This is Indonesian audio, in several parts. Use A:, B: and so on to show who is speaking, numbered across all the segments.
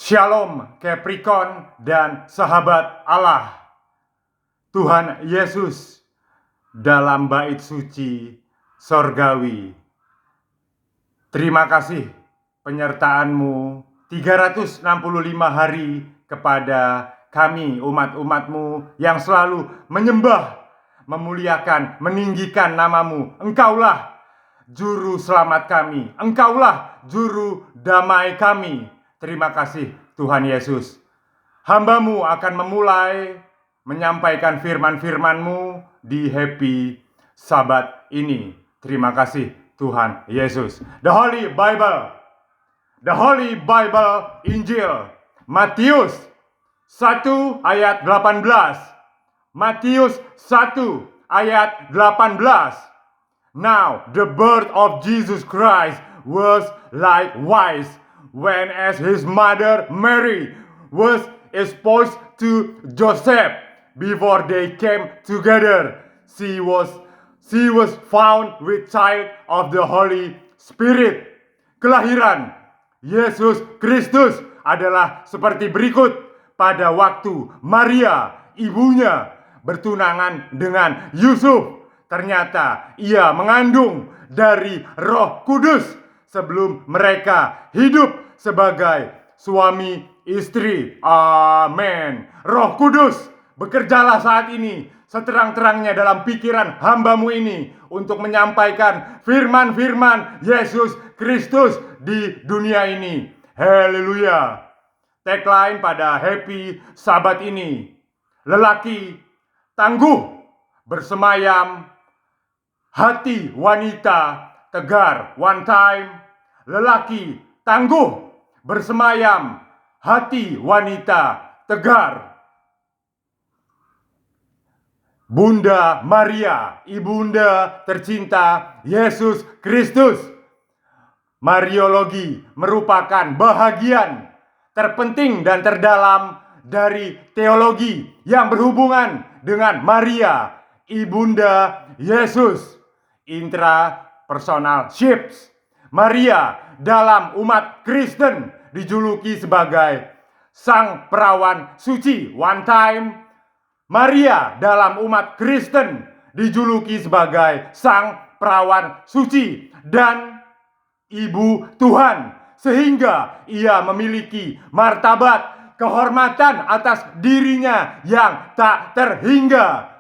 A: Shalom Capricorn dan sahabat Allah. Tuhan Yesus dalam bait suci sorgawi. Terima kasih penyertaan-Mu 365 hari kepada kami umat-umat-Mu yang selalu menyembah, memuliakan, meninggikan nama-Mu. Engkaulah juru selamat kami, Engkaulah juru damai kami. Terima kasih Tuhan Yesus. Hamba-Mu akan memulai menyampaikan firman-firman-Mu di Happy Sabat ini. Terima kasih Tuhan Yesus. The Holy Bible Injil Matius 1 ayat 18. Matius 1 ayat 18. Now the birth of Jesus Christ was likewise when as his mother Mary was espoused to Joseph. Before they came together, she was found with child of the Holy Spirit. Kelahiran Yesus Kristus adalah seperti berikut. Pada waktu Maria, ibunya, bertunangan dengan Yusuf, ternyata ia mengandung dari Roh Kudus sebelum mereka hidup sebagai suami istri. Amin. Roh Kudus, bekerjalah saat ini seterang-terangnya dalam pikiran hamba-Mu ini untuk menyampaikan firman-firman Yesus Kristus di dunia ini. Haleluya. Tagline pada Happy Sabat ini: lelaki tangguh bersemayam, hati wanita tegar. One time. Lelaki tangguh bersemayam, hati wanita tegar. Bunda Maria, ibunda tercinta Yesus Kristus. Mariologi merupakan bahagian terpenting dan terdalam dari teologi yang berhubungan dengan Maria, ibunda Yesus. Intrapersonalships. Maria dalam umat Kristen dijuluki sebagai sang perawan suci. One time. Maria dalam umat Kristen dijuluki sebagai sang perawan suci dan ibu Tuhan, sehingga ia memiliki martabat kehormatan atas dirinya yang tak terhingga,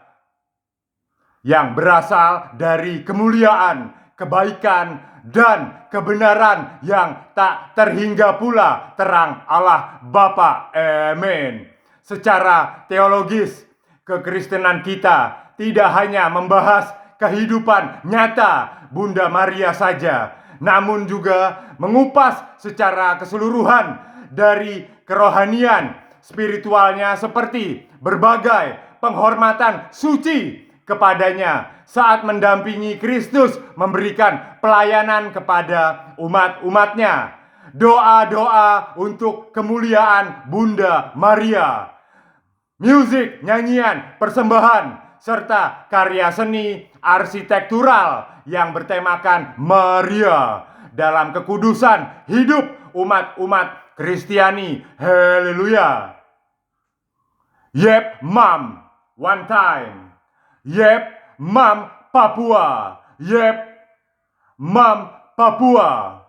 A: yang berasal dari kemuliaan, kebaikan, dan kebenaran yang tak terhingga pula terang Allah Bapa. Amin. Secara teologis, kekristenan kita tidak hanya membahas kehidupan nyata Bunda Maria saja, namun juga mengupas secara keseluruhan dari kerohanian spiritualnya, seperti berbagai penghormatan suci kepadanya saat mendampingi Kristus memberikan pelayanan kepada umat-umatnya. Doa-doa untuk kemuliaan Bunda Maria, musik, nyanyian, persembahan, serta karya seni arsitektural yang bertemakan Maria dalam kekudusan hidup umat-umat Kristiani. Haleluya. Yep, Mom. One time. Yep, Mom Papua. Yep, Mom Papua.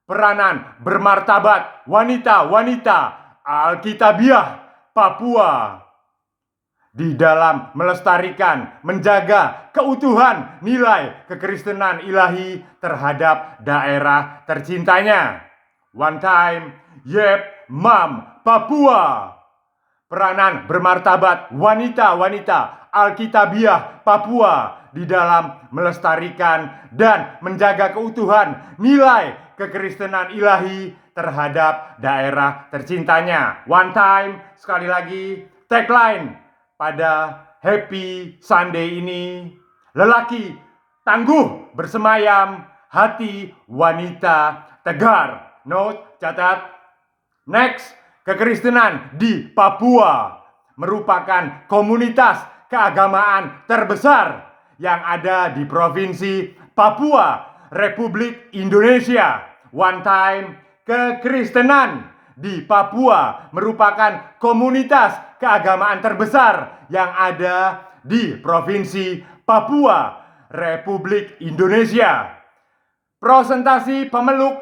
A: Peranan bermartabat wanita-wanita Alkitabiah Papua di dalam melestarikan, menjaga keutuhan nilai kekristenan ilahi terhadap daerah tercintanya. One time. Yep, Mom Papua. Peranan bermartabat wanita-wanita Alkitabiah Papua di dalam melestarikan dan menjaga keutuhan nilai kekristenan ilahi terhadap daerah tercintanya. One time. Sekali lagi, tagline pada Happy Sunday ini: lelaki tangguh bersemayam, hati wanita tegar. Note, catat. Next. Kekristenan di Papua merupakan komunitas keagamaan terbesar yang ada di Provinsi Papua, Republik Indonesia. One time. Kekristenan di Papua merupakan komunitas keagamaan terbesar yang ada di Provinsi Papua, Republik Indonesia. Persentase pemeluk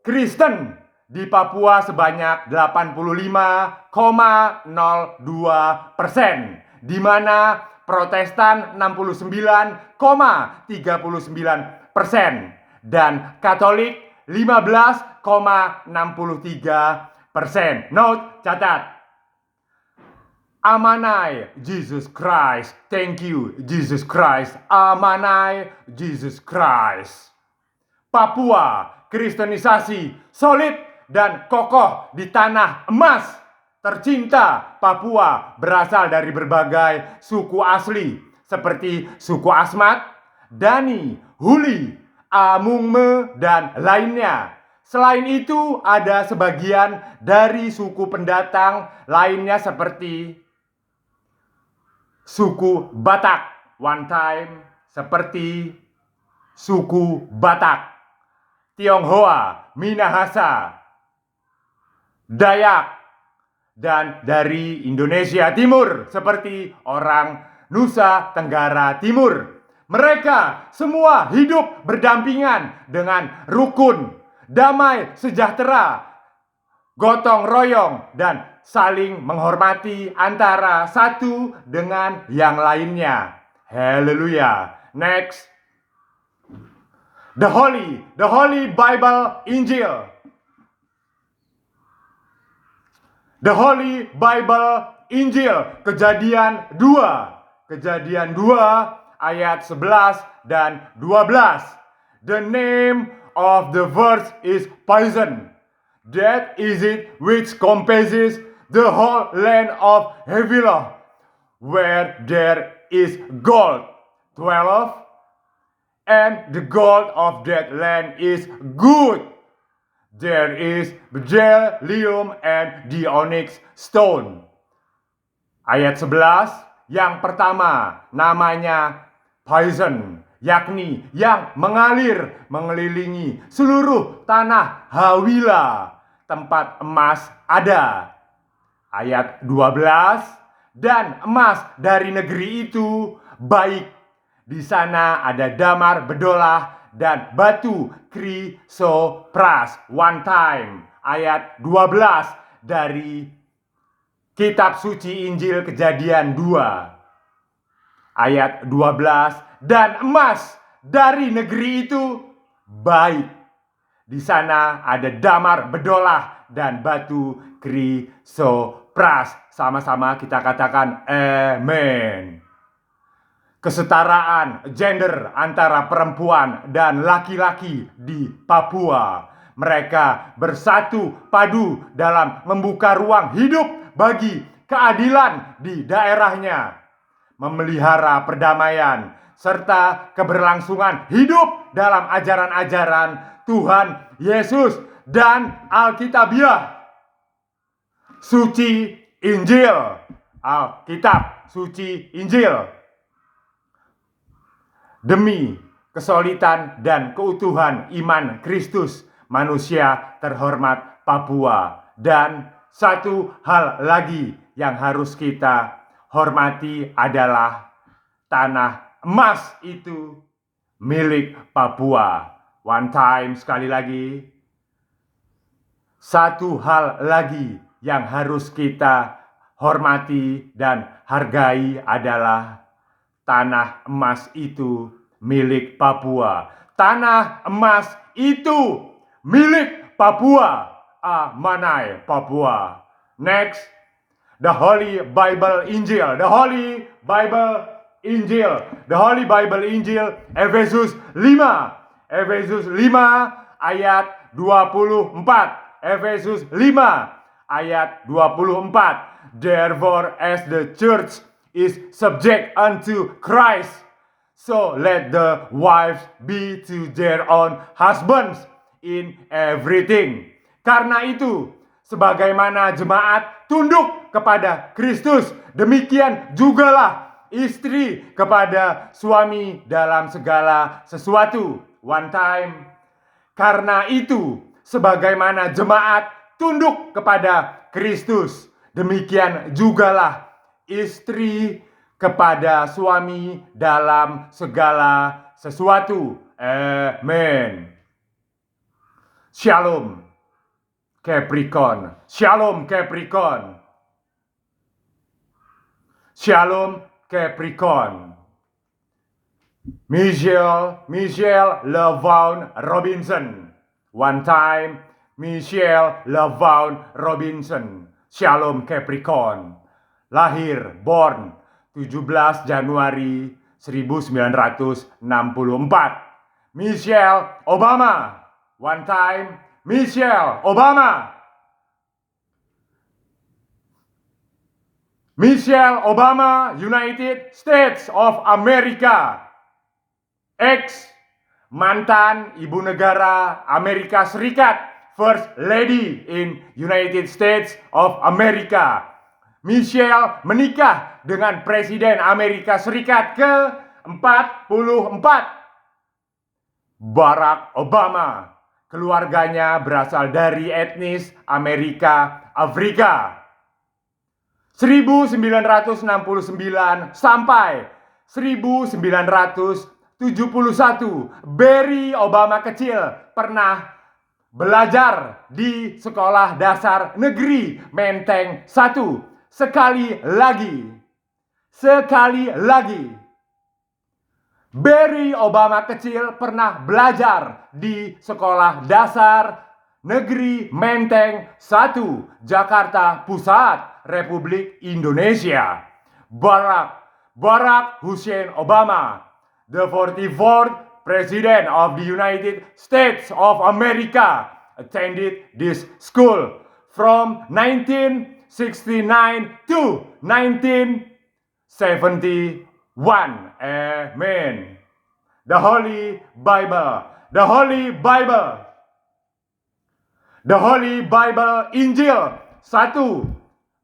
A: Kristen di Papua sebanyak 85,02%, di mana Protestan 69,39% dan Katolik 15,63%. Note, catat. Amanai Jesus Christ. Thank you Jesus Christ. Amanai Jesus Christ. Papua kristenisasi solid dan kokoh di tanah emas. Tercinta Papua berasal dari berbagai suku asli seperti suku Asmat, Dani, Huli, Amungme, dan lainnya. Selain itu ada sebagian dari suku pendatang lainnya seperti suku Batak, one time seperti suku Batak, Tionghoa, Minahasa, Dayak, dan dari Indonesia Timur seperti orang Nusa Tenggara Timur. Mereka semua hidup berdampingan dengan rukun, damai, sejahtera, gotong royong, dan saling menghormati antara satu dengan yang lainnya. Haleluya. Next. The Holy Bible Injil. The Holy Bible Injil, Kejadian 2 ayat 11 dan 12. The name of the verse is Pison. That is it which compasses the whole land of Havilah, where there is gold. 12. And the gold of that land is good. There is bdellium and the onyx stone. Ayat 11, yang pertama namanya Pison, yakni yang mengalir mengelilingi seluruh tanah Hawilah, tempat emas ada. Ayat 12, dan emas dari negeri itu baik. Di sana ada damar bedolah dan batu krisopras. One time. Ayat 12 dari Kitab Suci Injil Kejadian 2. Ayat 12, dan emas dari negeri itu baik. Di sana ada damar bedolah dan batu krisopras. Sama-sama kita katakan amen. Kesetaraan gender antara perempuan dan laki-laki di Papua. Mereka bersatu padu dalam membuka ruang hidup bagi keadilan di daerahnya, memelihara perdamaian, serta keberlangsungan hidup dalam ajaran-ajaran Tuhan Yesus dan Alkitabiah. Suci Injil. Alkitab Suci Injil. Demi kesolidan dan keutuhan iman Kristus, manusia terhormat Papua. Dan satu hal lagi yang harus kita hormati adalah tanah emas itu milik Papua. One time, sekali lagi. Satu hal lagi yang harus kita hormati dan hargai adalah tanah emas itu milik Papua. Tanah emas itu milik Papua. Amanai Papua. Next. The Holy Bible Injil. The Holy Bible Injil. The Holy Bible Injil. Efesus 5. Efesus 5 ayat 24. Efesus 5 ayat 24. Therefore as the church is subject unto Christ, so let the wives be to their own husbands in everything. Karena itu, sebagaimana jemaat tunduk kepada Kristus, demikian jugalah istri kepada suami dalam segala sesuatu. One time. Karena itu, sebagaimana jemaat tunduk kepada Kristus. Demikian jugalah istri kepada suami dalam segala sesuatu. Amin. Shalom Capricorn. Shalom Capricorn. Shalom Capricorn. Michelle LaVaughn Robinson. One time, Michelle LaVaughn Robinson. Shalom Capricorn. Lahir, born 17 Januari 1964. Michelle Obama. One time, Michelle Obama. Michelle Obama, United States of America. Ex mantan ibu negara Amerika Serikat. First Lady in United States of America. Michelle menikah dengan Presiden Amerika Serikat ke-44, Barack Obama. Keluarganya berasal dari etnis Amerika Afrika. 1969 sampai 1971, Barry Obama kecil pernah belajar di sekolah dasar negeri Menteng 1. Sekali lagi, Barry Obama kecil pernah belajar di sekolah dasar negeri Menteng 1, Jakarta Pusat, Republik Indonesia. Barack Hussein Obama, the 44th President of the United States of America, attended this school from 1969 to 1971. Amen. The Holy Bible. The Holy Bible. The Holy Bible Injil 1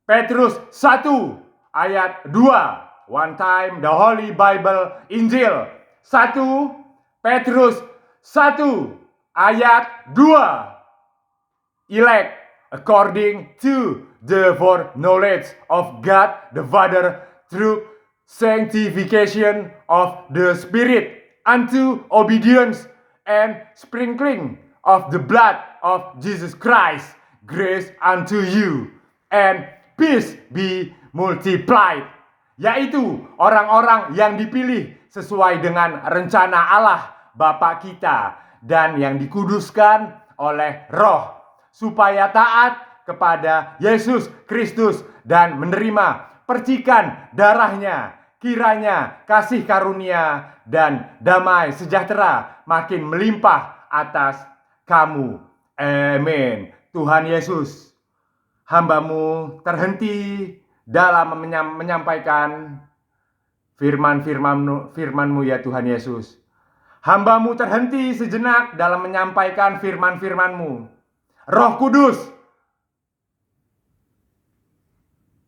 A: Petrus 1 ayat 2. One time, the Holy Bible Injil 1 Petrus 1 ayat 2. Elect according to the foreknowledge of God the Father through sanctification of the Spirit unto obedience and sprinkling of the blood of Jesus Christ. Grace unto you and peace be multiplied. Yaitu orang-orang yang dipilih sesuai dengan rencana Allah Bapa kita dan yang dikuduskan oleh Roh, supaya taat kepada Yesus Kristus dan menerima percikan darahnya. Kiranya kasih karunia dan damai sejahtera makin melimpah atas kamu. Amin. Tuhan Yesus, hamba-Mu terhenti dalam menyampaikan firman-Mu ya Tuhan Yesus. Hamba-Mu terhenti sejenak dalam menyampaikan firman-Mu. Roh Kudus,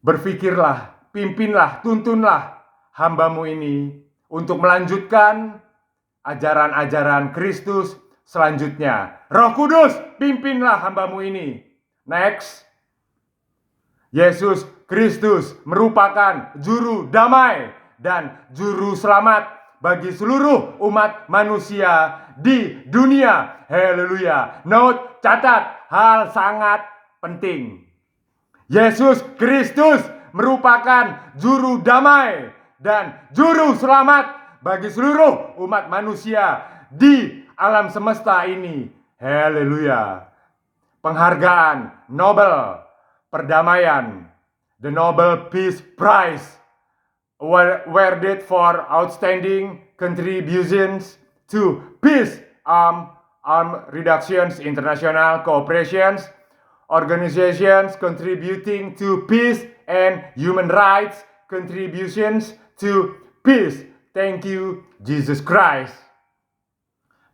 A: berfikirlah, pimpinlah, tuntunlah hamba-Mu ini untuk melanjutkan ajaran-ajaran Kristus selanjutnya. Roh Kudus, pimpinlah hamba-Mu ini. Next. Yesus Kristus merupakan juru damai dan juru selamat bagi seluruh umat manusia di dunia. Haleluya. Note, catat, hal sangat penting. Yesus Kristus merupakan juru damai dan juru selamat bagi seluruh umat manusia di alam semesta ini. Haleluya. Penghargaan Nobel perdamaian, the Nobel Peace Prize, awarded for outstanding contributions to peace, arm reductions, international cooperations, organizations contributing to peace and human rights, contributions to peace. Thank you, Jesus Christ.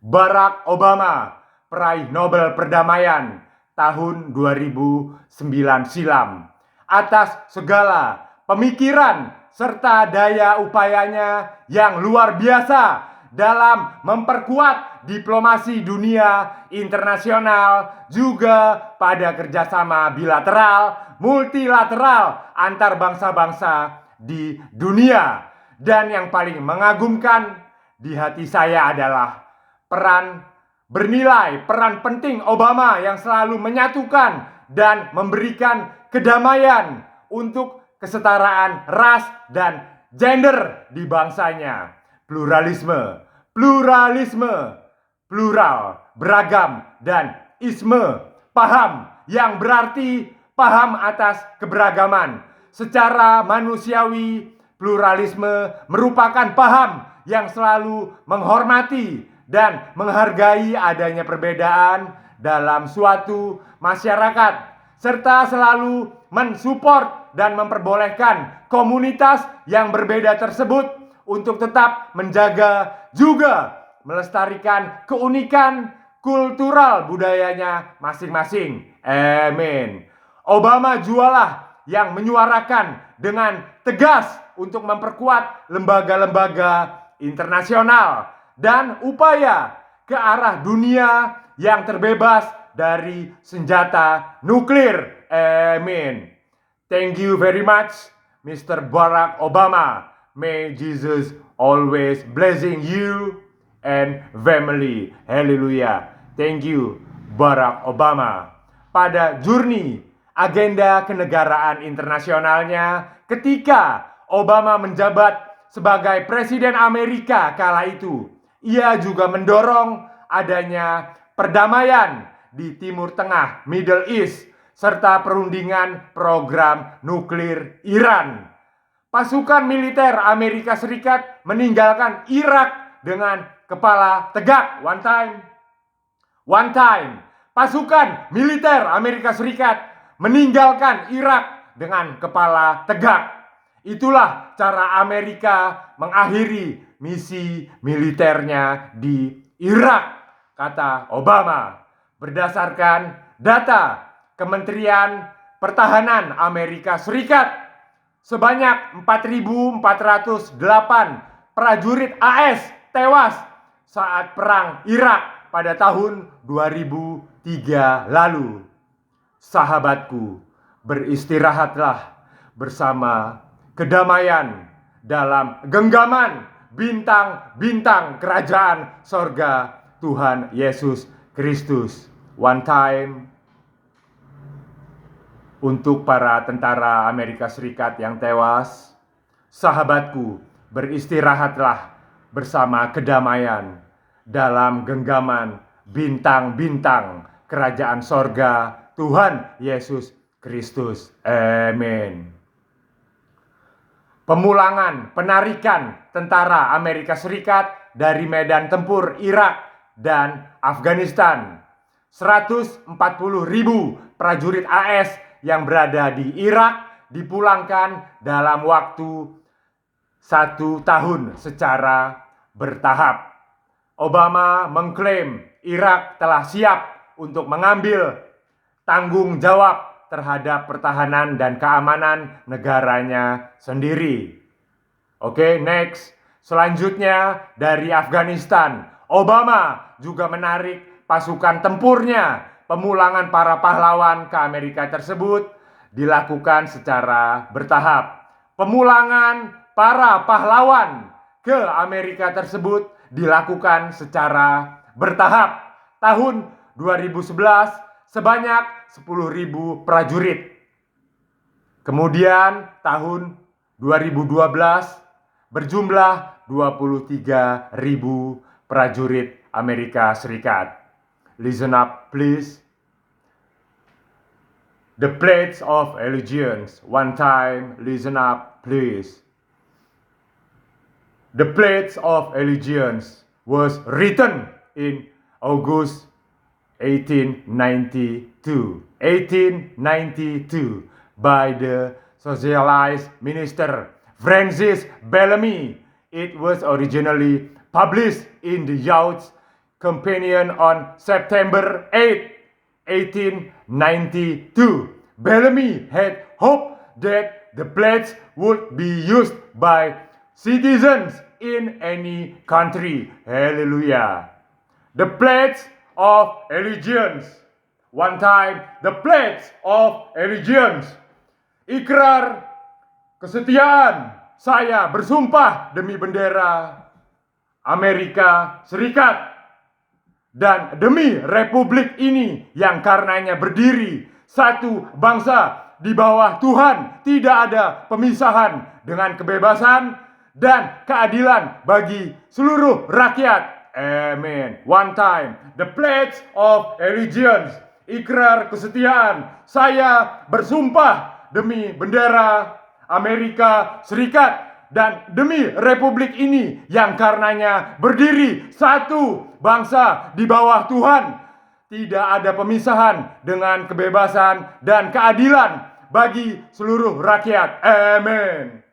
A: Barack Obama, peraih Nobel Perdamaian tahun 2009 silam, atas segala pemikiran serta daya upayanya yang luar biasa dalam memperkuat diplomasi dunia internasional, juga pada kerjasama bilateral, multilateral antar bangsa-bangsa di dunia. Dan yang paling mengagumkan di hati saya adalah peran penting Obama yang selalu menyatukan dan memberikan kedamaian untuk kesetaraan ras dan gender di bangsanya. Pluralisme, plural, beragam, dan isme, paham yang berarti paham atas keberagaman. Secara manusiawi, pluralisme merupakan paham yang selalu menghormati dan menghargai adanya perbedaan dalam suatu masyarakat, serta selalu mensupport dan memperbolehkan komunitas yang berbeda tersebut untuk tetap menjaga juga melestarikan keunikan kultural budayanya masing-masing. Amin. Obama jualah yang menyuarakan dengan tegas untuk memperkuat lembaga-lembaga internasional dan upaya ke arah dunia yang terbebas dari senjata nuklir. Amin. Thank you very much, Mr. Barack Obama. May Jesus always blessing you and family. Haleluya. Thank you, Barack Obama. Pada journey agenda kenegaraan internasionalnya ketika Obama menjabat sebagai Presiden Amerika kala itu, ia juga mendorong adanya perdamaian di Timur Tengah, Middle East, serta perundingan program nuklir Iran. Pasukan militer Amerika Serikat meninggalkan Irak dengan kepala tegak. One time. Pasukan militer Amerika Serikat meninggalkan Irak dengan kepala tegak. Itulah cara Amerika mengakhiri misi militernya di Irak, kata Obama. Berdasarkan data Kementerian Pertahanan Amerika Serikat, sebanyak 4.408 prajurit AS tewas saat perang Irak pada tahun 2003 lalu. Sahabatku, beristirahatlah bersama kedamaian dalam genggaman bintang-bintang kerajaan sorga Tuhan Yesus Kristus. One time. Untuk para tentara Amerika Serikat yang tewas, sahabatku, beristirahatlah bersama kedamaian dalam genggaman bintang-bintang kerajaan sorga Tuhan Yesus Kristus. Amin. Penarikan tentara Amerika Serikat dari medan tempur Irak dan Afghanistan. 140.000 prajurit AS yang berada di Irak dipulangkan dalam waktu 1 tahun secara bertahap. Obama mengklaim Irak telah siap untuk mengambil tanggung jawab terhadap pertahanan dan keamanan negaranya sendiri. Oke, next. Selanjutnya dari Afghanistan, Obama juga menarik pasukan tempurnya. Pemulangan para pahlawan ke Amerika tersebut dilakukan secara bertahap. Pemulangan para pahlawan ke Amerika tersebut dilakukan secara bertahap. Tahun 2011 sebanyak 10.000 prajurit. Kemudian tahun 2012 berjumlah 23.000 prajurit Amerika Serikat. Listen up, please. The Pledge of Allegiance. One time, listen up, please. The Pledge of Allegiance was written in August 1892 by the Socialist Minister Francis Bellamy. It was originally published in the Youth Companion on September 8, 1892. Bellamy had hoped that the pledge would be used by citizens in any country. Hallelujah. The pledge of allegiance. One time, the pledge of allegiance. Ikrar kesetiaan. Saya bersumpah demi bendera Amerika Serikat dan demi republik ini yang karenanya berdiri satu bangsa di bawah Tuhan, tidak ada pemisahan, dengan kebebasan dan keadilan bagi seluruh rakyat. Amen. One time, the pledge of allegiance, ikrar kesetiaan. Saya bersumpah demi bendera Amerika Serikat dan demi republik ini yang karenanya berdiri satu bangsa di bawah Tuhan, tidak ada pemisahan, dengan kebebasan dan keadilan bagi seluruh rakyat. Amen.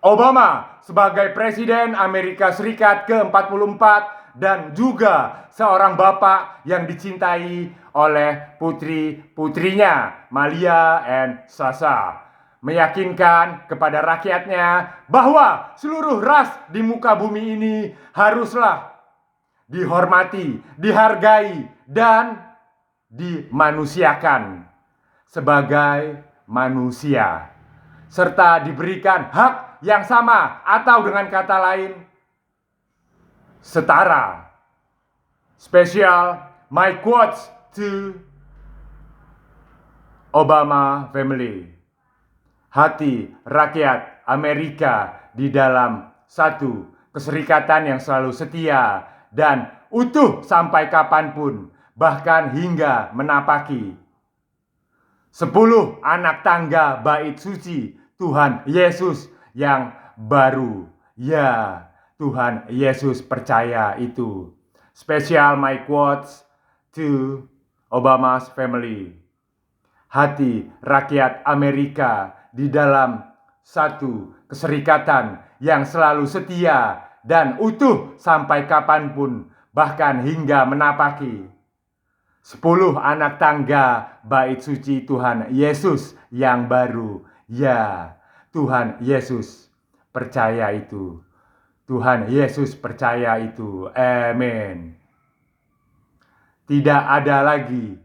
A: Obama sebagai Presiden Amerika Serikat ke-44 dan juga seorang bapak yang dicintai oleh putri-putrinya Malia and Sasha, meyakinkan kepada rakyatnya bahwa seluruh ras di muka bumi ini haruslah dihormati, dihargai, dan dimanusiakan sebagai manusia, serta diberikan hak yang sama atau dengan kata lain setara. Special my quotes to Obama family. Hati rakyat Amerika di dalam satu keserikatan yang selalu setia dan utuh sampai kapanpun, bahkan hingga menapaki 10 anak tangga bait suci Tuhan Yesus yang baru. Ya, Tuhan Yesus percaya itu. Special my quotes to Obama's family. Hati rakyat Amerika di dalam satu keserikatan yang selalu setia dan utuh sampai kapanpun, bahkan hingga menapaki 10 anak tangga bait suci Tuhan Yesus yang baru. Ya, Tuhan Yesus percaya itu. Tuhan Yesus percaya itu. Amin. Tidak ada lagi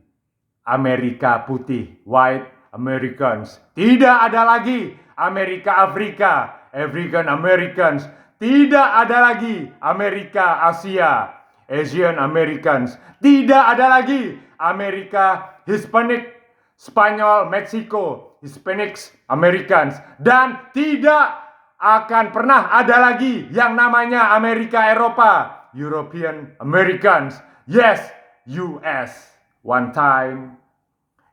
A: Amerika putih, white Americans. Tidak ada lagi Amerika Afrika, African Americans. Tidak ada lagi Amerika Asia, Asian Americans. Tidak ada lagi Amerika Hispanic, Spanyol, Meksiko, Hispanics Americans. Dan tidak akan pernah ada lagi yang namanya Amerika Eropa, European Americans. Yes, US. One time.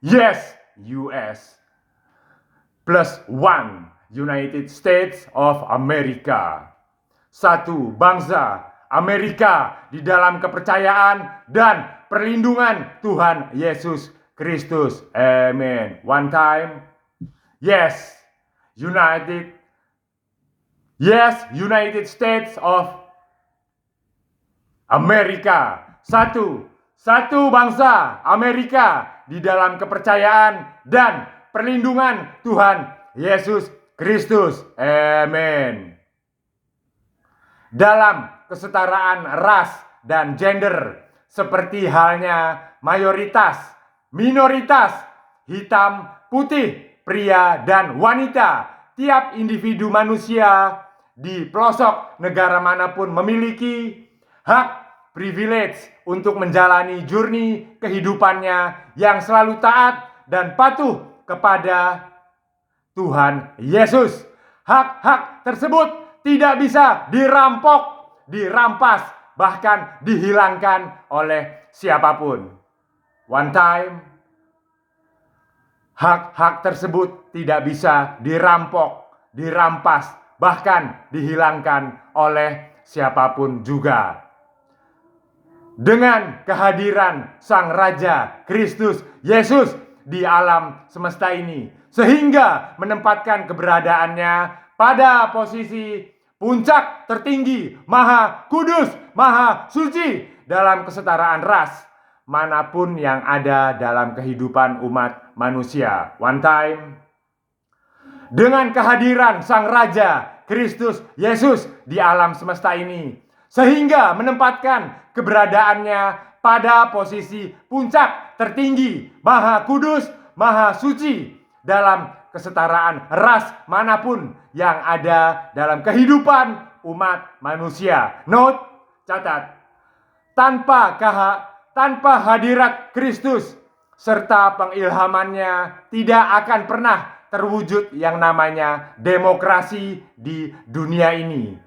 A: Yes, US. Plus one, United States of America. Satu bangsa Amerika di dalam kepercayaan dan perlindungan Tuhan Yesus Kristus. Amen. One time. Yes, United States of America. Satu bangsa Amerika di dalam kepercayaan dan perlindungan Tuhan Yesus Kristus. Amen. Dalam kesetaraan ras dan gender, seperti halnya mayoritas, minoritas, hitam, putih, pria, dan wanita, tiap individu manusia di pelosok negara manapun memiliki hak privilege untuk menjalani journey kehidupannya yang selalu taat dan patuh kepada Tuhan Yesus. Hak-hak tersebut tidak bisa dirampok, dirampas, bahkan dihilangkan oleh siapapun. One time, hak-hak tersebut tidak bisa dirampok, dirampas, bahkan dihilangkan oleh siapapun juga. Dengan kehadiran Sang Raja Kristus Yesus di alam semesta ini, sehingga menempatkan keberadaannya pada posisi puncak tertinggi, maha kudus, maha suci dalam kesetaraan ras manapun yang ada dalam kehidupan umat manusia. One time. Dengan kehadiran Sang Raja Kristus Yesus di alam semesta ini, sehingga menempatkan keberadaannya pada posisi puncak tertinggi, maha kudus, maha suci dalam kesetaraan ras manapun yang ada dalam kehidupan umat manusia. Note, catat, tanpa hadirat Kristus serta pengilhamannya tidak akan pernah terwujud yang namanya demokrasi di dunia ini.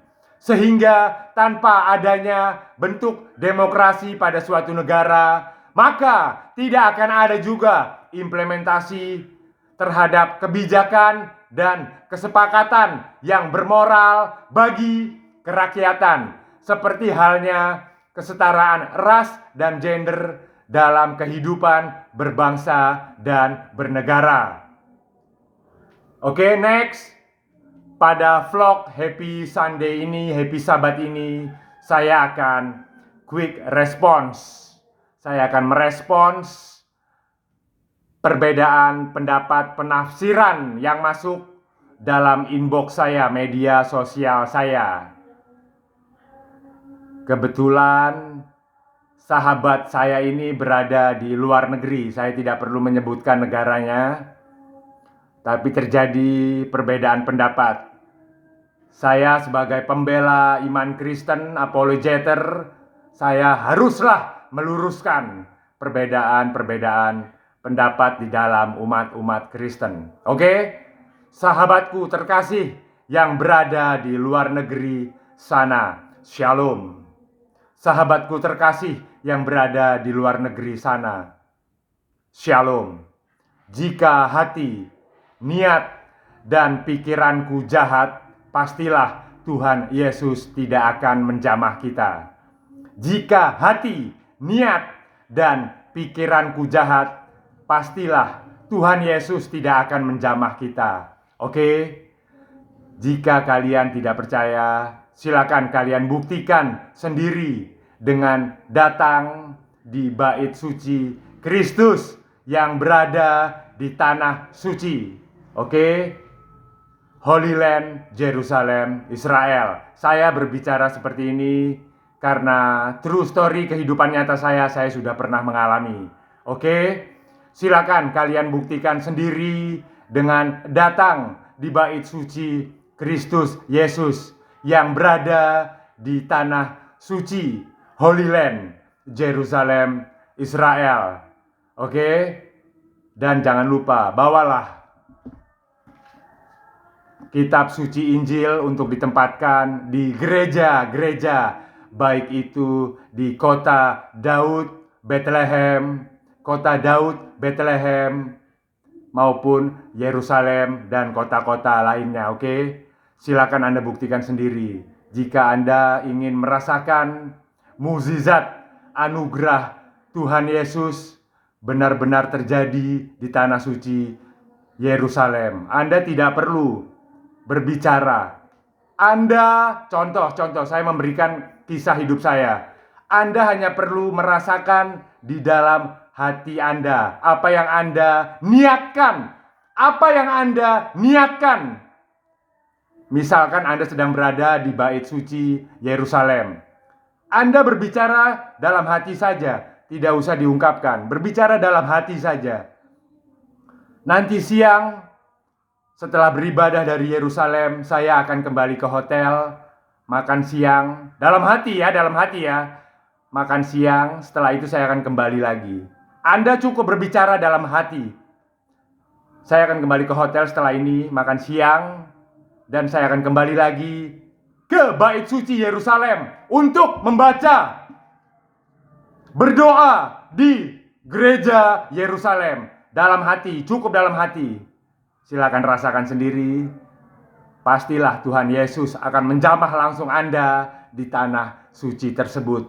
A: Sehingga tanpa adanya bentuk demokrasi pada suatu negara, maka tidak akan ada juga implementasi terhadap kebijakan dan kesepakatan yang bermoral bagi kerakyatan, seperti halnya kesetaraan ras dan gender dalam kehidupan berbangsa dan bernegara. Oke, next. Pada vlog Happy Sunday ini, Happy Sabat ini, saya akan quick response. Saya akan merespons perbedaan pendapat penafsiran yang masuk dalam inbox saya, media sosial saya. Kebetulan sahabat saya ini berada di luar negeri. Saya tidak perlu menyebutkan negaranya, tapi terjadi perbedaan pendapat. Saya sebagai pembela iman Kristen, apologeter, saya haruslah meluruskan perbedaan-perbedaan pendapat di dalam umat-umat Kristen. Oke? Sahabatku terkasih yang berada di luar negeri sana, Shalom. Sahabatku terkasih yang berada di luar negeri sana, Shalom. Jika hati, niat, dan pikiranku jahat, pastilah Tuhan Yesus tidak akan menjamah kita. Jika hati, niat, dan pikiranku jahat, pastilah Tuhan Yesus tidak akan menjamah kita. Oke? Jika kalian tidak percaya, silakan kalian buktikan sendiri dengan datang di bait suci Kristus yang berada di tanah suci. Oke? Holy Land, Jerusalem, Israel. Saya berbicara seperti ini karena true story kehidupan nyata saya sudah pernah mengalami. Oke? Silakan kalian buktikan sendiri dengan datang di bait suci Kristus Yesus yang berada di tanah suci, Holy Land, Jerusalem, Israel. Oke? Dan jangan lupa, bawalah kitab suci Injil untuk ditempatkan di gereja-gereja, baik itu di kota Daud, Bethlehem, maupun Yerusalem dan kota-kota lainnya. Oke? Silakan Anda buktikan sendiri. Jika Anda ingin merasakan mukjizat anugerah Tuhan Yesus benar-benar terjadi di tanah suci Yerusalem, Anda tidak perlu berbicara. Anda, contoh, saya memberikan kisah hidup saya. Anda hanya perlu merasakan di dalam hati Anda apa yang Anda niatkan. Misalkan Anda sedang berada di bait suci Yerusalem. Anda berbicara dalam hati saja, tidak usah diungkapkan. Berbicara dalam hati saja. Nanti siang, setelah beribadah dari Yerusalem, saya akan kembali ke hotel, makan siang, dalam hati ya. Makan siang, setelah itu saya akan kembali lagi. Anda cukup berbicara dalam hati. Saya akan kembali ke hotel setelah ini, makan siang, dan saya akan kembali lagi ke bait suci Yerusalem untuk membaca, berdoa di gereja Yerusalem. Dalam hati, cukup dalam hati. Silakan rasakan sendiri. Pastilah Tuhan Yesus akan menjamah langsung Anda di tanah suci tersebut.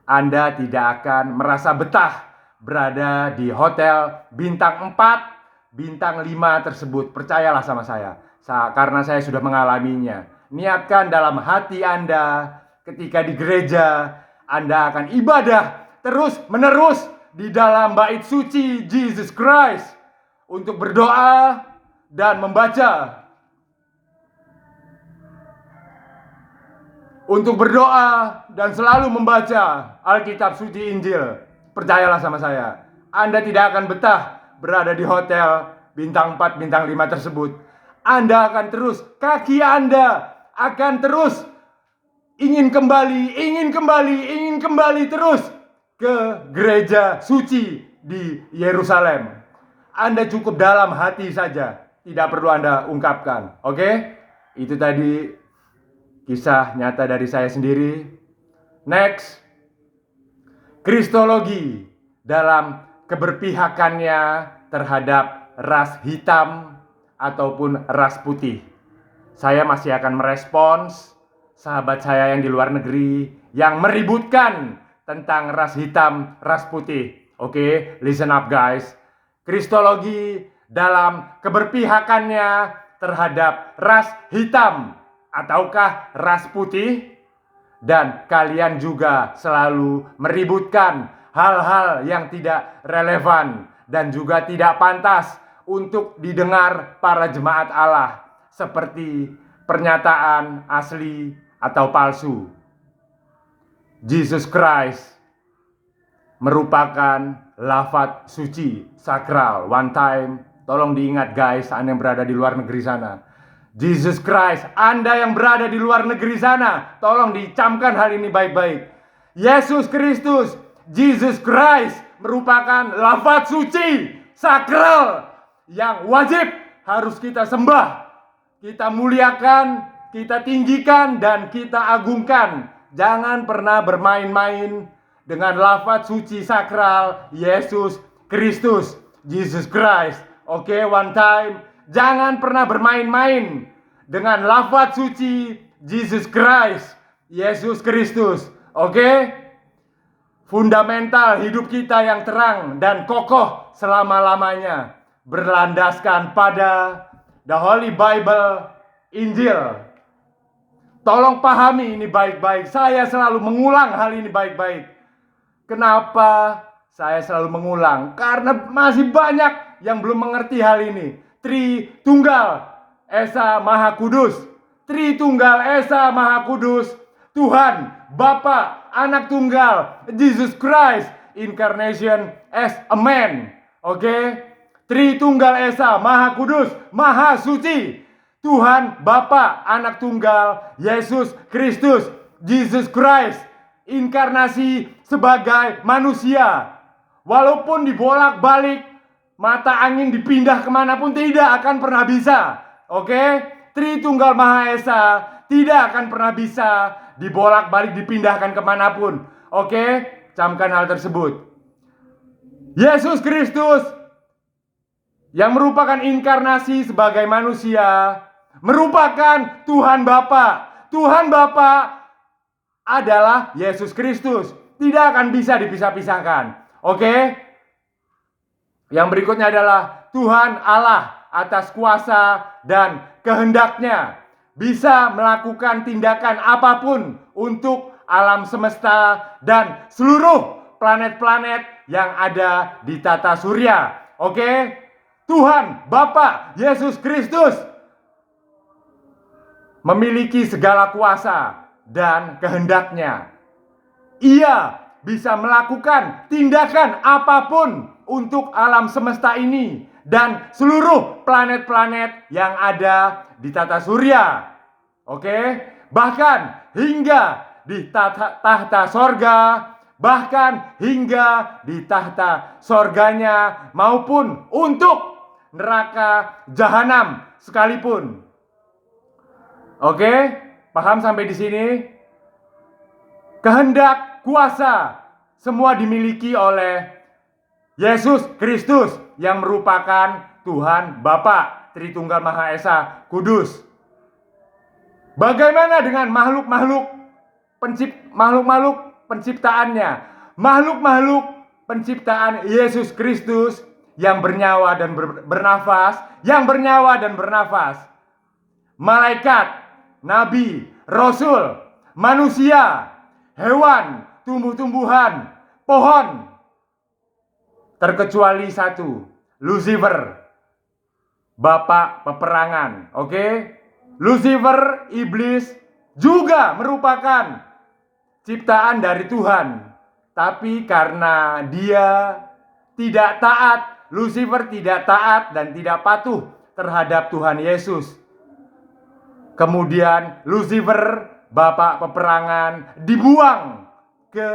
A: Anda tidak akan merasa betah berada di hotel bintang 4, bintang 5 tersebut. Percayalah sama saya, karena saya sudah mengalaminya. Niatkan dalam hati Anda ketika di gereja, Anda akan ibadah terus menerus di dalam bait suci Jesus Christ untuk berdoa dan membaca untuk berdoa dan selalu membaca Alkitab suci Injil. Percayalah sama saya, Anda tidak akan betah berada di hotel bintang 4, bintang 5 tersebut. Anda akan terus, kaki Anda akan terus ingin kembali terus ke gereja suci di Yerusalem. Anda cukup dalam hati saja, tidak perlu Anda ungkapkan. Oke? Itu tadi kisah nyata dari saya sendiri. Next, Kristologi dalam keberpihakannya terhadap ras hitam ataupun ras putih. Saya masih akan merespons sahabat saya yang di luar negeri yang meributkan tentang ras hitam, ras putih. Oke, listen up guys. Kristologi dalam keberpihakannya terhadap ras hitam ataukah ras putih, dan kalian juga selalu meributkan hal-hal yang tidak relevan dan juga tidak pantas untuk didengar para jemaat Allah, seperti pernyataan asli atau palsu. Jesus Christ merupakan lafaz suci, sakral, one time. Tolong diingat guys, Anda yang berada di luar negeri sana. Jesus Christ, Anda yang berada di luar negeri sana, tolong dicamkan hal ini baik-baik. Yesus Kristus, Jesus Christ merupakan lafaz suci, sakral, yang wajib harus kita sembah, kita muliakan, kita tinggikan, dan kita agungkan. Jangan pernah bermain-main dengan lafaz suci sakral Yesus Kristus, Jesus Christ. Oke, one time. Jangan pernah bermain-main dengan lafaz suci Jesus Christ, Yesus Kristus. Oke? Fundamental hidup kita yang terang dan kokoh selama-lamanya berlandaskan pada the Holy Bible, Injil. Tolong pahami ini baik-baik. Saya selalu mengulang hal ini baik-baik. Kenapa saya selalu mengulang? Karena masih banyak yang belum mengerti hal ini. Tritunggal Esa Maha Kudus. Tritunggal Esa Maha Kudus. Tuhan, Bapa, Anak Tunggal, Jesus Christ, Incarnation as a man. Oke? Tritunggal Esa Maha Kudus, Maha Suci. Tuhan, Bapa, Anak Tunggal, Yesus Kristus, Jesus Christ, inkarnasi sebagai manusia. Walaupun dibolak-balik, mata angin dipindah kemanapun, tidak akan pernah bisa. Oke? Tritunggal Maha Esa tidak akan pernah bisa dibolak-balik, dipindahkan kemanapun. Oke? Camkan hal tersebut. Yesus Kristus yang merupakan inkarnasi sebagai manusia merupakan Tuhan Bapa. Tuhan Bapa adalah Yesus Kristus. Tidak akan bisa dipisah-pisahkan. Oke? Yang berikutnya adalah Tuhan Allah atas kuasa dan kehendaknya bisa melakukan tindakan apapun untuk alam semesta dan seluruh planet-planet yang ada di tata surya. Oke? Tuhan Bapa Yesus Kristus memiliki segala kuasa dan kehendaknya. Ia bisa melakukan tindakan apapun untuk alam semesta ini dan seluruh planet-planet yang ada di tata surya. Oke? Bahkan hingga di tahta sorga, bahkan hingga di tahta sorganya maupun untuk neraka jahanam sekalipun. Oke? Paham sampai di sini? Kehendak, kuasa semua dimiliki oleh Yesus Kristus yang merupakan Tuhan Bapa, Tritunggal Maha Esa Kudus. Bagaimana dengan makhluk-makhluk penciptaannya? Makhluk-makhluk penciptaan Yesus Kristus yang bernyawa dan bernafas, malaikat, nabi, rasul, manusia, hewan, tumbuh-tumbuhan, pohon, terkecuali satu, Lucifer, bapak peperangan. Oke? Lucifer, iblis, juga merupakan ciptaan dari Tuhan. Tapi karena dia tidak taat, Lucifer tidak taat dan tidak patuh terhadap Tuhan Yesus. Kemudian Lucifer, bapak peperangan, dibuang ke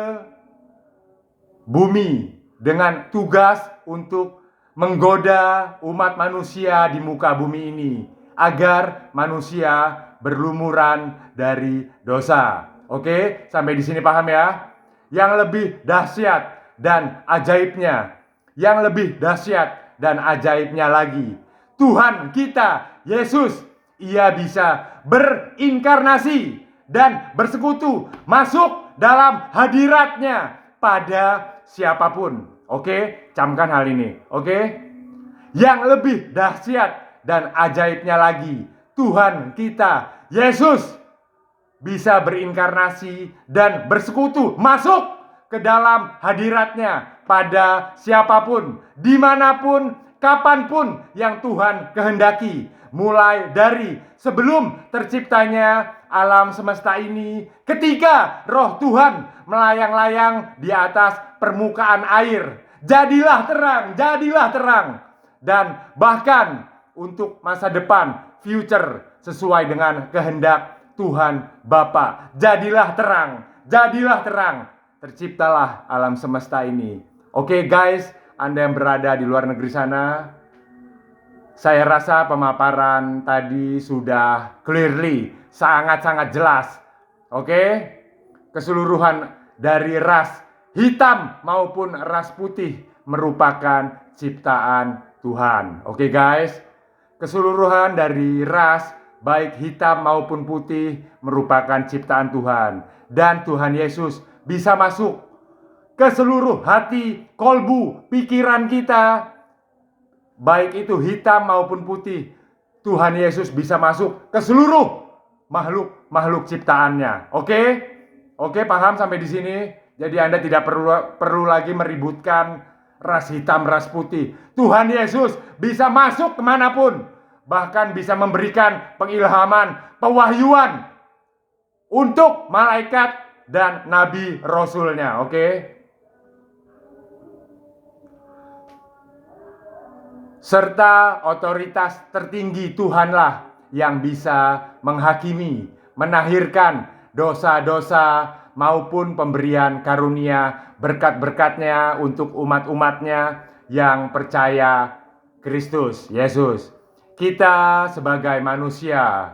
A: bumi dengan tugas untuk menggoda umat manusia di muka bumi ini agar manusia berlumuran dari dosa. Oke, sampai di sini paham ya? Yang lebih dahsyat dan ajaibnya, yang lebih dahsyat dan ajaibnya lagi, Tuhan kita Yesus, ia bisa berinkarnasi dan bersekutu masuk dalam hadiratnya pada siapapun. Oke, camkan hal ini. Oke, yang lebih dahsyat dan ajaibnya lagi, Tuhan kita Yesus bisa berinkarnasi dan bersekutu masuk ke dalam hadiratnya pada siapapun, dimanapun, kapanpun yang Tuhan kehendaki. Mulai dari sebelum terciptanya alam semesta ini, ketika roh Tuhan melayang-layang di atas permukaan air, jadilah terang, dan bahkan untuk masa depan, future, sesuai dengan kehendak Tuhan Bapa. Jadilah terang, terciptalah alam semesta ini. Oke guys, Anda yang berada di luar negeri sana, saya rasa pemaparan tadi sudah clearly, sangat-sangat jelas. Oke, keseluruhan dari ras hitam maupun ras putih merupakan ciptaan Tuhan. Oke guys, keseluruhan dari ras baik hitam maupun putih merupakan ciptaan Tuhan. Dan Tuhan Yesus bisa masuk ke seluruh hati, kolbu, pikiran kita, baik itu hitam maupun putih. Tuhan Yesus bisa masuk ke seluruh makhluk ciptaannya. Oke, paham sampai di sini? Jadi Anda tidak perlu lagi meributkan ras hitam, ras putih. Tuhan Yesus bisa masuk kemanapun, bahkan bisa memberikan pengilhaman, pewahyuan untuk malaikat dan nabi rasulnya. Oke? Serta otoritas tertinggi Tuhanlah yang bisa menghakimi, menahirkan dosa-dosa maupun pemberian karunia berkat-berkatnya untuk umat-umatnya yang percaya Kristus Yesus. Kita sebagai manusia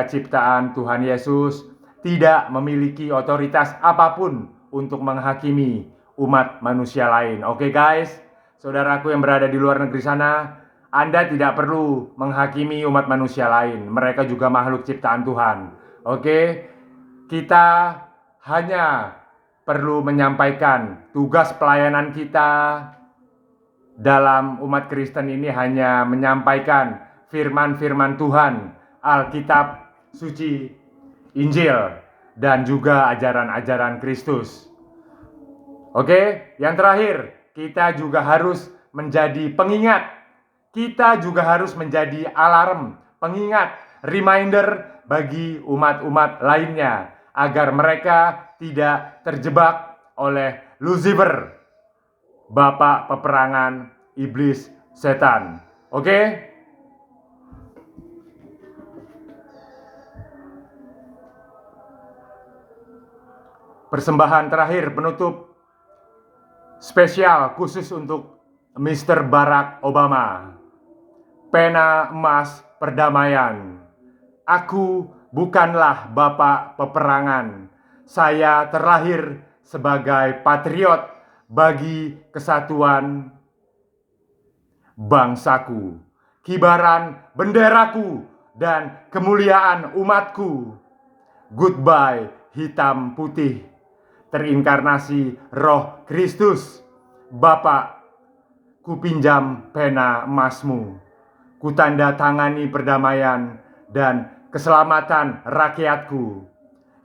A: ciptaan Tuhan Yesus tidak memiliki otoritas apapun untuk menghakimi umat manusia lain. Oke guys, saudaraku yang berada di luar negeri sana, Anda tidak perlu menghakimi umat manusia lain. Mereka juga makhluk ciptaan Tuhan. Oke, kita hanya perlu menyampaikan tugas pelayanan kita dalam umat Kristen ini, hanya menyampaikan firman-firman Tuhan, Alkitab suci, Injil, dan juga ajaran-ajaran Kristus. Oke, yang terakhir, kita juga harus menjadi pengingat. Kita juga harus menjadi alarm, pengingat, reminder bagi umat-umat lainnya agar mereka tidak terjebak oleh Lucifer, bapak peperangan iblis setan. Oke? Persembahan terakhir penutup spesial khusus untuk Mr. Barack Obama. Pena emas perdamaian. Aku bukanlah bapak peperangan. Saya terlahir sebagai patriot bagi kesatuan bangsaku, kibaran benderaku, dan kemuliaan umatku. Goodbye hitam putih, terinkarnasi roh Kristus. Bapak, kupinjam pena emasmu, kutanda tangani perdamaian dan keselamatan rakyatku.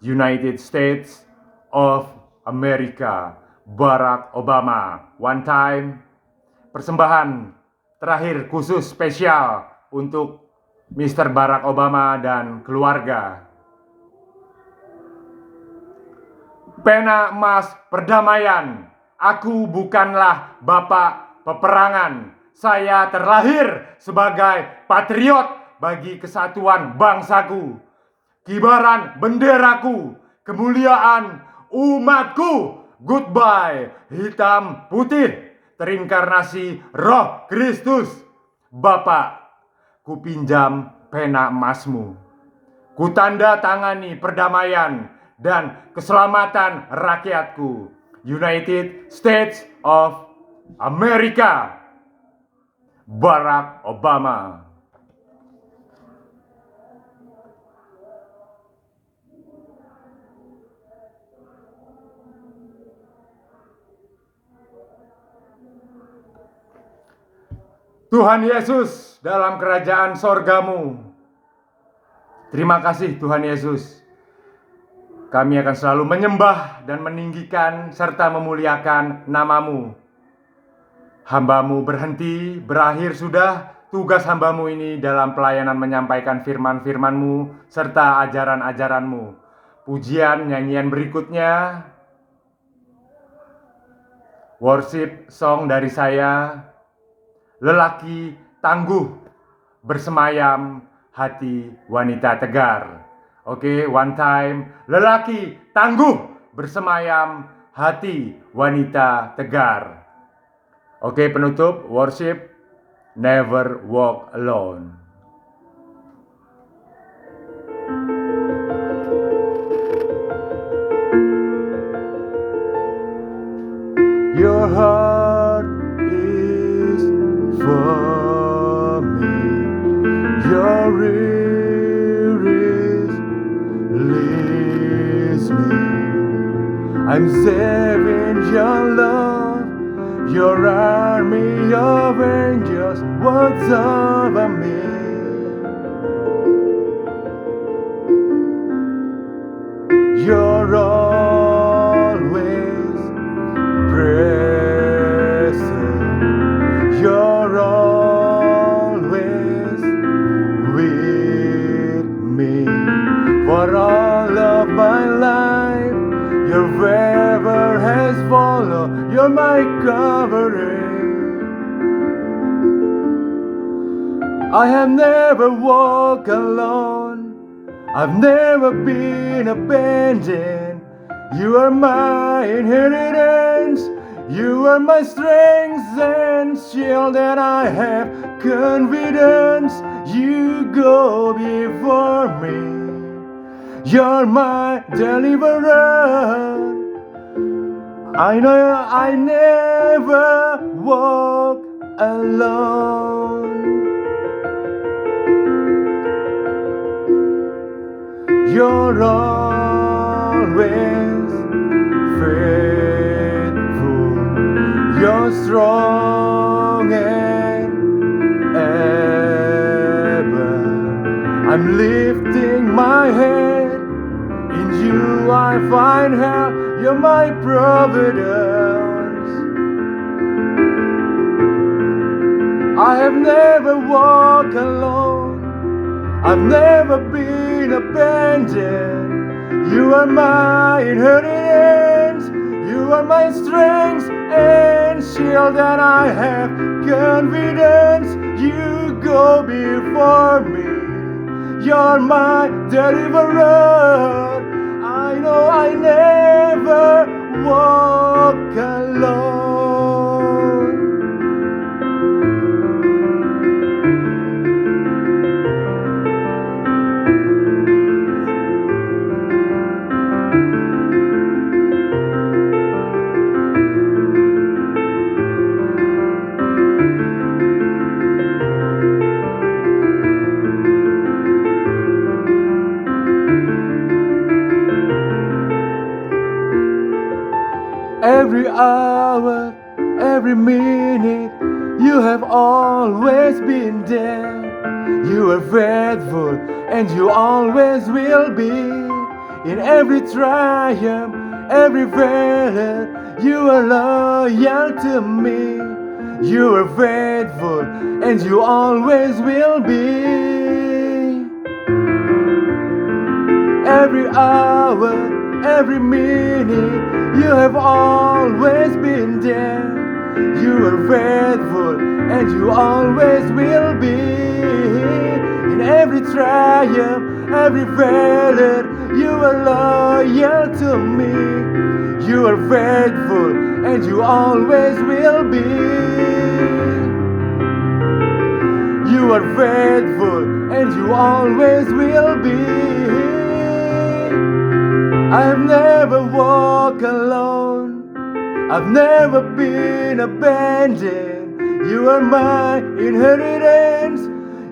A: United States of America, Barack Obama. One time. Persembahan terakhir khusus spesial untuk Mr. Barack Obama dan keluarga. Pena emas perdamaian. Aku bukanlah bapak peperangan. Saya terlahir sebagai patriot bagi kesatuan bangsaku. Kibaran benderaku, kemuliaan umatku. Goodbye, hitam putih, terinkarnasi roh Kristus. Bapak, kupinjam pena emasmu. Kutanda tangani perdamaian dan keselamatan rakyatku. United States of America. Barack Obama. Tuhan Yesus dalam kerajaan sorgamu. Terima kasih Tuhan Yesus. Kami akan selalu menyembah dan meninggikan serta memuliakan namamu. Hambamu berhenti, berakhir sudah tugas hambamu ini dalam pelayanan menyampaikan firman-firmanmu serta ajaran-ajaranmu. Pujian nyanyian berikutnya, worship song dari saya, lelaki tangguh bersemayam hati wanita tegar. Oke, one time. Lelaki tangguh bersemayam hati wanita tegar. Oke, penutup worship, Never Walk Alone. Your heart is for me. Your ears listening. I'm saving your love. Your army of angels watch over me. You're always present. You're always with me. For all of my life, your favor has followed. You're my covering. I have never walked alone. I've never been abandoned. You are my inheritance. You are my strength and shield, and I have confidence. You go before me. You're my deliverer. I know I never walk alone. You're always faithful. You're strong and ever. I'm lifting my head. In you I find help. You're my providence. I have never walked alone. I've never been abandoned. You are my inheritance. You are my strength and shield, and I have confidence. You go before me. You're my deliverer. I know I never walk alone. Every hour, every minute, you have always been there. You are faithful and you always will be. In every triumph, every failure, you are loyal to me. You are faithful and you always will be. every hour, every minute. You have always been there. You are faithful and you always will be. In every triumph, every failure, you are loyal to me. You are faithful and you always will be. You are faithful and you always will be. I've never walked alone. I've never been abandoned. You are my inheritance.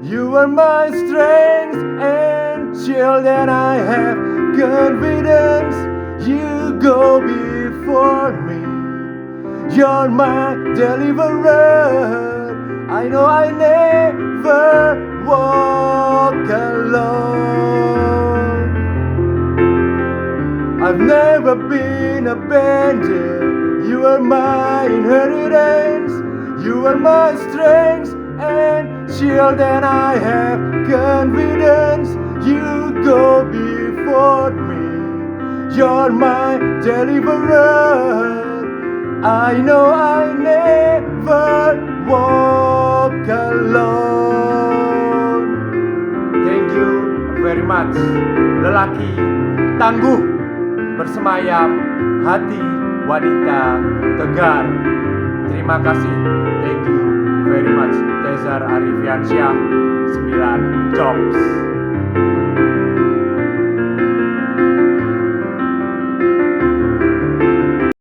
A: You are my strength and shield, and I have confidence. You go before me. You're my deliverer. I know I never walk alone. I've never been abandoned. You are my inheritance. You are my strength and shield, and I have confidence. You go before me. You're my deliverer. I know I never walk alone. Thank you very much. Lelaki tangguh bersemayam, hati wanita tegar. Terima kasih. Thank you very much. Tezar Arifiansyah, 9 Jobs.